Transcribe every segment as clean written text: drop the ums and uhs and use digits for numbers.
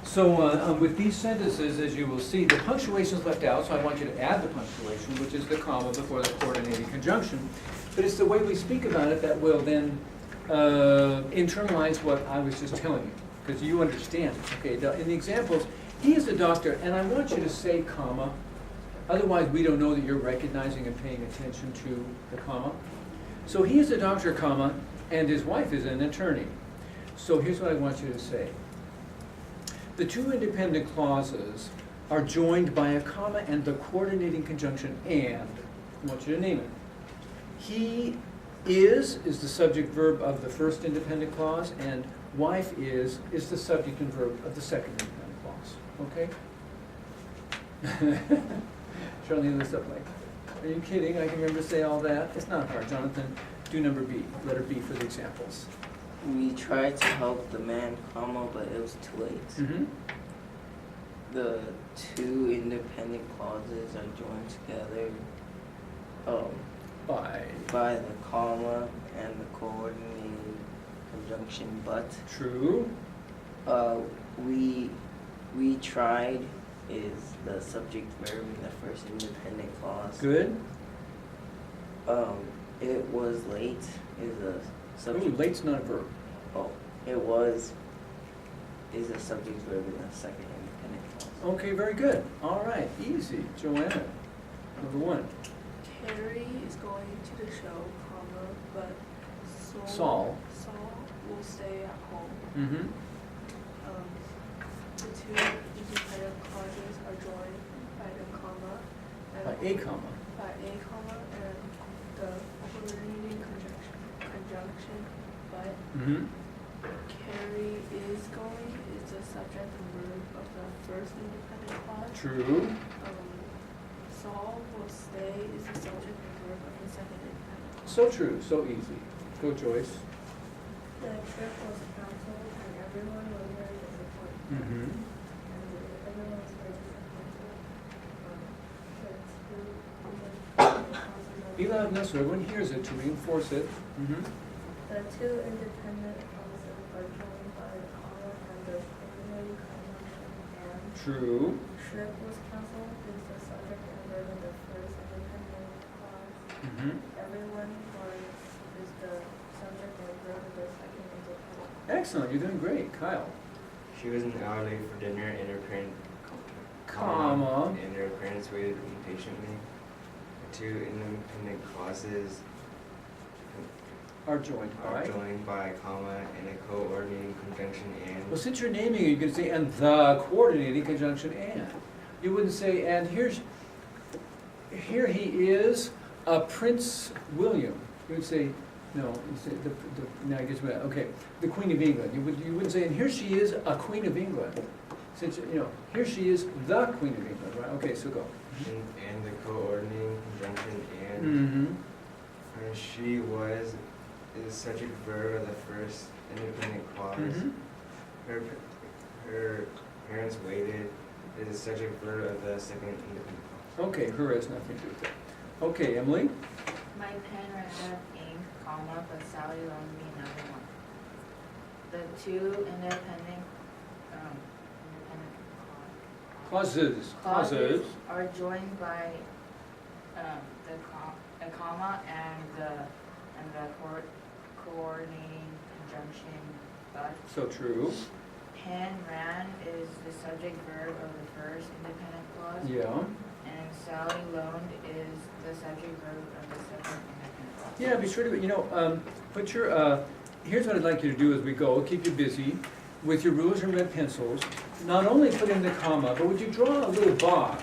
So with these sentences, as you will see, the punctuation is left out, so I want you to add the punctuation, which is the comma before the coordinating conjunction. But it's the way we speak about it that will then internalize what I was just telling you, because you understand. Okay, in the examples, he is a doctor, and I want you to say comma. Otherwise, we don't know that you're recognizing and paying attention to the comma. So he is a doctor, comma, and his wife is an attorney. So here's what I want you to say. The two independent clauses are joined by a comma and the coordinating conjunction and. I want you to name it. He is the subject verb of the first independent clause, and wife is the subject and verb of the second independent clause. Okay? Charlene looks up like, are you kidding? I can remember to say all that. It's not hard. Jonathan, do number B, letter B for the examples. We tried to help the man, comma, but it was too late. Mm-hmm. The two independent clauses are joined together by the comma and the coordinating conjunction but. True. We tried is the subject verb in the first independent clause. Good. It was late is a subject. Ooh, late's not a verb. Oh, it was is a subject verb in the second independent clause. Okay, very good. All right, easy. Joanna, number one. Carrie is going to the show, comma, but Saul will stay at home. Mm-hmm. The two independent clauses are joined by the comma By a comma. and the coordinating conjunction, but Mm-hmm. Carrie is going is the subject and verb of the first independent clause. True. Saul will stay is the subject and verb of the second independent clause. So true, so easy. Go, Joyce. The trip was canceled and everyone was very disappointed. Mm-hmm. And everyone was very disappointed. Be loud enough so everyone hears it to reinforce it. Mm-hmm. The two independent clauses are joined by a comma and the coordinating conjunction and. True. Trip was canceled is the subject and verb of the first independent clause. Mm-hmm. Everyone was is the subject and verb of the second independent. Excellent, you're doing great. Kyle. She was an hour late for dinner and her parents Comma. and her parents waited impatiently. The two independent clauses Are joined are by. joined by a comma and a coordinating conjunction and. Well, since you're naming it, you can say, and the coordinating conjunction and. You wouldn't say, and here he is a Prince William. You would say, no, you say, now I guess, okay, the Queen of England. You wouldn't say, and here she is a Queen of England. Since, here she is the Queen of England, right? Okay, so go. And the coordinating conjunction and. Mm-hmm. She was is subject verb of the first independent clause. Mm-hmm. Her parents waited is the subject verb of the second independent clause. Okay, her has nothing to do with it. Okay, Emily? My pen ran out of ink, comma, but Sally loaned me another one. The two independent Clauses. are joined by a comma and the coordinating conjunction but. So true. Pen ran is the subject verb of the first independent clause. Yeah. And Sally loaned is the subject verb of the second independent clause. Yeah, be sure to, put your, here's what I'd like you to do as we go, keep you busy with your rulers and red pencils. Not only put in the comma, but would you draw a little box?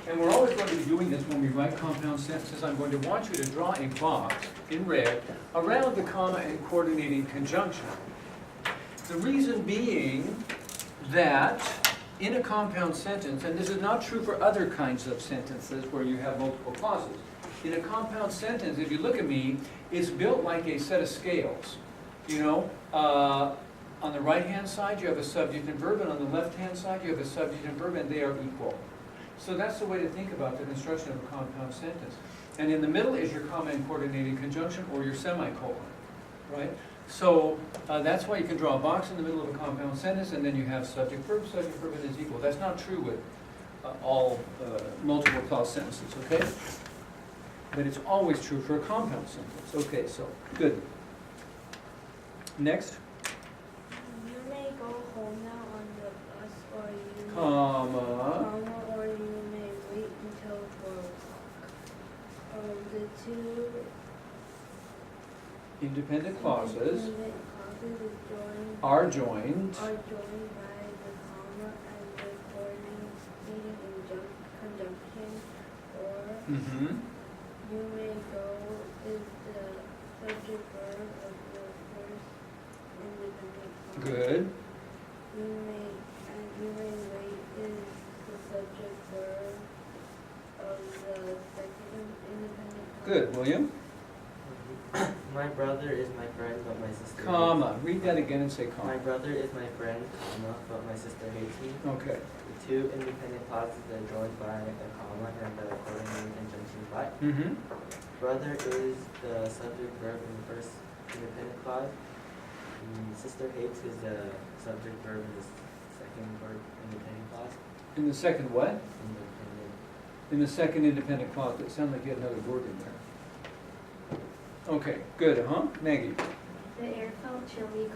And we're always going to be doing this when we write compound sentences. I'm going to want you to draw a box in red around the comma and coordinating conjunction. The reason being that in a compound sentence, and this is not true for other kinds of sentences where you have multiple clauses, in a compound sentence, if you look at me, it's built like a set of scales. On the right-hand side, you have a subject and verb, and on the left-hand side, you have a subject and verb, and they are equal. So that's the way to think about the construction of a compound sentence. And in the middle is your comma and coordinating conjunction, or your semicolon, right? So that's why you can draw a box in the middle of a compound sentence, and then you have subject, verb, and is equal. That's not true with all multiple clause sentences, okay? But it's always true for a compound sentence. Okay, so, good. Next, You may go home now on the bus, or you may, comma, or you may wait until 4 o'clock. The two independent clauses independent clauses is joined are joined. by the comma and the coordinating conjunction, or Mm-hmm. you may go is the subject verb of the first independent clause. Good. You may wait is the subject verb of the second independent clause. Good. William? My brother is my friend, but my sister Comma. Read that again and say hates me. My comma. brother is my friend, comma, but my sister hates me. Okay. The two independent clauses are joined by a comma and the coordinating conjunction by. Mm-hmm. Brother is the subject verb in the first independent clause. Sister hates is the subject verb in the second verb independent clause. In the second what? Independent. In the second independent clause. It sounded like you had another word in there. Okay, good, Maggie? The air felt chilly,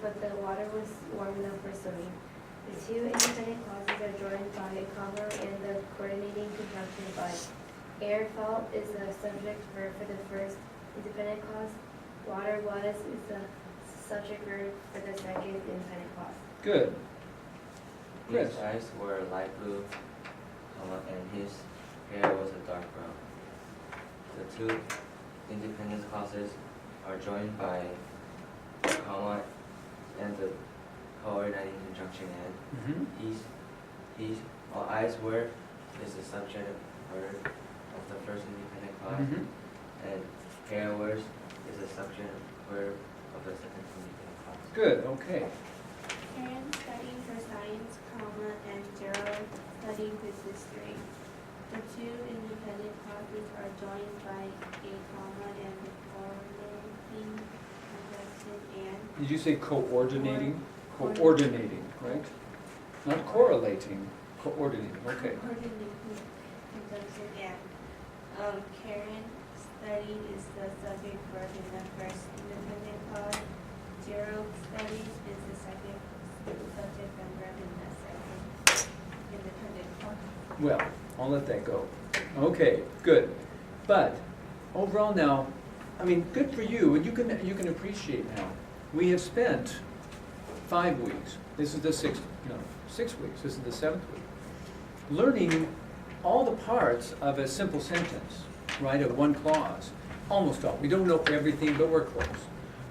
but the water was warm enough for swimming. The two independent clauses are joined by a comma and the coordinating conjunction by. Air felt is the subject verb for the first independent clause. Water was is the subject verb for the second independent clause. Good. His Chris? eyes were light blue, and his hair was a dark brown. The two independent clauses are joined by a comma and the coordinating conjunction and. Mm-hmm. Eyes were is the subject verb of the first independent clause, Mm-hmm. and hair was is the subject verb of the second independent clause. Good, okay. Karen studying for science, comma, and Gerald studying his history. The two independent clauses are joined by a comma and the coordinating conjunction and. Did you say coordinating? Coordinating, right? Not correlating, coordinating, okay. Coordinating conjunction and. Karen studied is the subject verb in the first independent clause. Gerald studies is the second subject and verb in the second independent clause. Well, I'll let that go. Okay, good. But overall now, I mean, good for you, and you can appreciate now. We have spent 5 weeks. This is the 6 weeks. This is the 7th week. Learning all the parts of a simple sentence, right, of one clause. Almost all. We don't know everything, but we're close.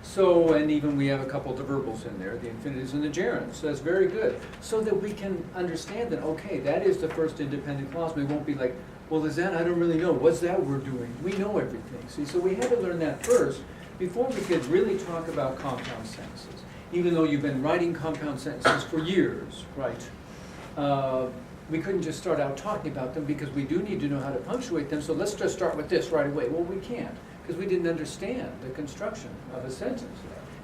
So, and even we have a couple of the verbals in there, the infinitives and the gerunds. So that's very good. So that we can understand that, okay, that is the first independent clause. We won't be like, well, is that, I don't really know. What's that word doing? We know everything. See, so we had to learn that first before we could really talk about compound sentences. Even though you've been writing compound sentences for years, right? We couldn't just start out talking about them because we do need to know how to punctuate them. So let's just start with this right away. Well, we can't because we didn't understand the construction of a sentence.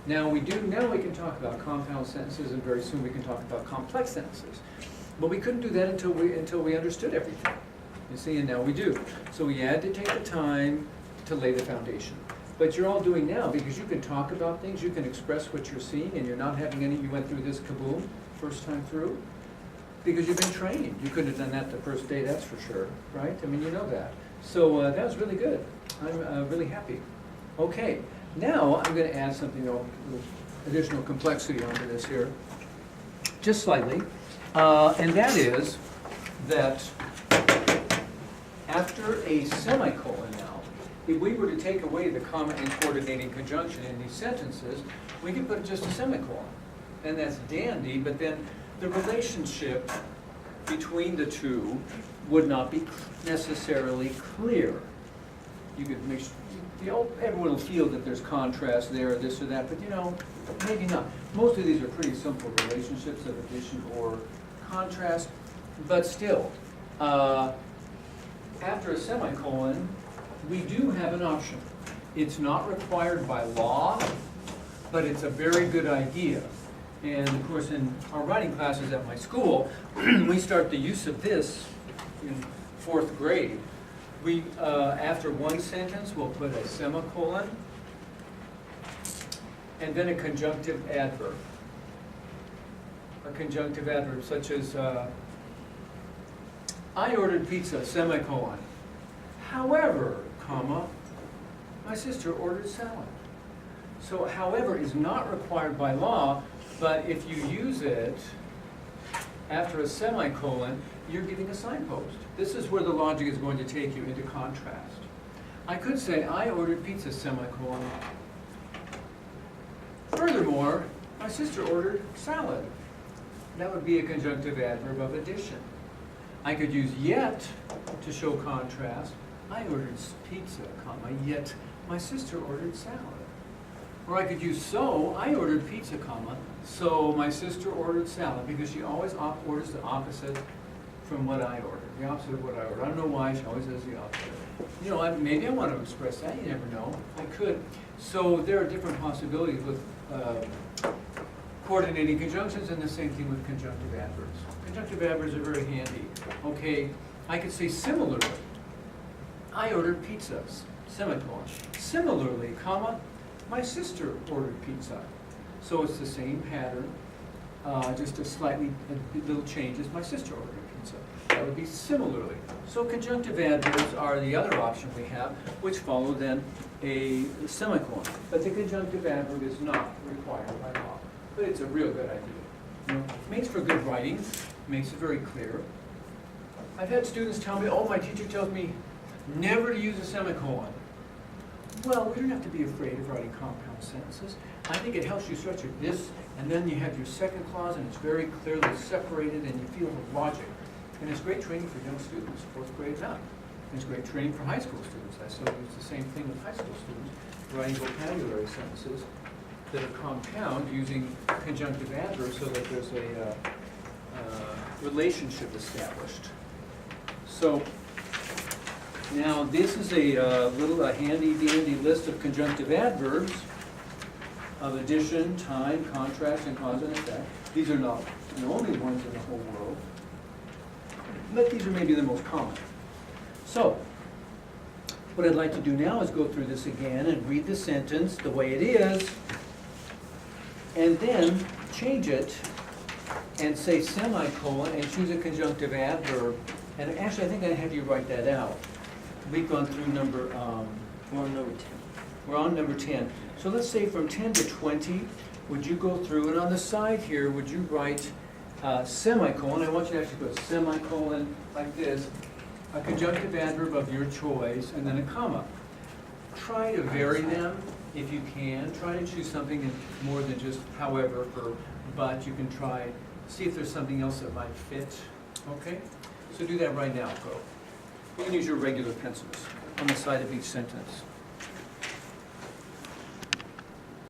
Now we do. Now we can talk about compound sentences, and very soon we can talk about complex sentences. But we couldn't do that until we understood everything. You see, and now we do. So we had to take the time to lay the foundation. But you're all doing now because you can talk about things, you can express what you're seeing, and you're not having any. You went through this kaboom first time through. Because you've been trained. You couldn't have done that the first day, that's for sure, right? I mean, you know that. So that was really good. I'm really happy. Okay, now I'm going to add something, additional complexity onto this here, just slightly. And that is that after a semicolon now, if we were to take away the comma and coordinating conjunction in these sentences, we could put just a semicolon. And that's dandy, but then the relationship between the two would not be necessarily clear. You could make, everyone will feel that there's contrast there, this or that, but maybe not. Most of these are pretty simple relationships of addition or contrast, but still, after a semicolon, we do have an option. It's not required by law, but it's a very good idea. And of course, in our writing classes at my school, we start the use of this in 4th grade. We, after one sentence, we'll put a semicolon and then a conjunctive adverb. A conjunctive adverb such as, I ordered pizza, semicolon. However, comma, my sister ordered salad. So however is not required by law, but if you use it after a semicolon, you're giving a signpost. This is where the logic is going to take you into contrast. I could say, I ordered pizza, semicolon. Furthermore, my sister ordered salad. That would be a conjunctive adverb of addition. I could use yet to show contrast. I ordered pizza, comma, yet my sister ordered salad. Or I could use so, I ordered pizza, comma, so my sister ordered salad, because she always orders the opposite from what I ordered, the opposite of what I ordered. I don't know why, she always does the opposite. You know, maybe I want to express that, you never know, I could. So there are different possibilities with coordinating conjunctions, and the same thing with conjunctive adverbs. Conjunctive adverbs are very handy. Okay, I could say similarly, I ordered pizzas, semicolon. Similarly, comma, my sister ordered pizza. So it's the same pattern, just a little changes. My sister ordered pizza. That would be similarly. So conjunctive adverbs are the other option we have, which follow then a semicolon. But the conjunctive adverb is not required by law. But it's a real good idea. You know, makes for good writing, makes it very clear. I've had students tell me, oh, my teacher tells me never to use a semicolon. Well, we don't have to be afraid of writing compound sentences. I think it helps you structure this, and then you have your second clause, and it's very clearly separated, and you feel the logic. And it's great training for young students, 4th grade and up. And it's great training for high school students. I still use the same thing with high school students, writing vocabulary sentences that are compound using conjunctive adverbs so that there's a relationship established. So now this is a little handy-dandy list of conjunctive adverbs of addition, time, contrast, and cause and effect. These are not the only ones in the whole world, but these are maybe the most common. So what I'd like to do now is go through this again and read the sentence the way it is, and then change it and say semicolon and choose a conjunctive adverb. And actually, I think I have you write that out. We've gone through number, We're on number 10. we're on number 10. So let's say from 10 to 20, would you go through, and on the side here, would you write semicolon? I want you to actually put a semicolon like this, a conjunctive adverb of your choice, and then a comma. Try to vary them if you can. Try to choose something more than just however or but. You can try, see if there's something else that might fit. Okay? So do that right now, go. You can use your regular pencils on the side of each sentence.